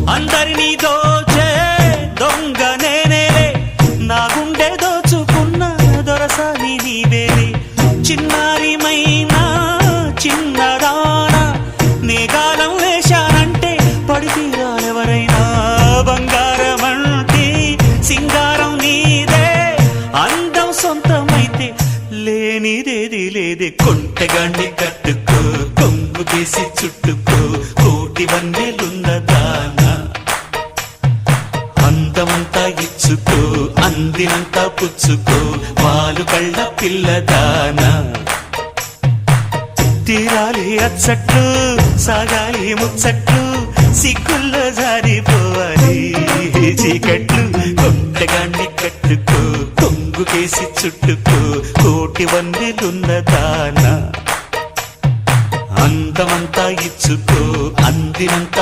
అందరినీ దోచే దొంగ నేనేలే, నా గుండె దోచుకున్న దొరసాని నీవేలే. చిన్నారిమైనా చిన్నదానా నేగాలం వేశానంటే పడితీరాలెవరైనా. బంగారమంటే సింగారం నీదే, అందం సొంతమైతే లేనిదేది లేదే. కొంటగాన్ని కట్టుకో, కొంగు తీసి చుట్టుకో, కోటి వన్నెలున్నదానా. అందమంతా ఇచ్చుకో, అందినంతా పుచ్చుకో, వాలు కళ్ళ పిల్లదానా. తీరాలి అచ్చట్లు, సాగాలి ముచ్చట్లు, సిగ్గుల్లో జారిపోవాలి చీకట్లు. కొంటగాన్ని కట్టుకో, కొంగు కేసి చుట్టుకో, కోటి వన్నెలున్నదానా. అందమంతా ఇచ్చుకో, అందినంతా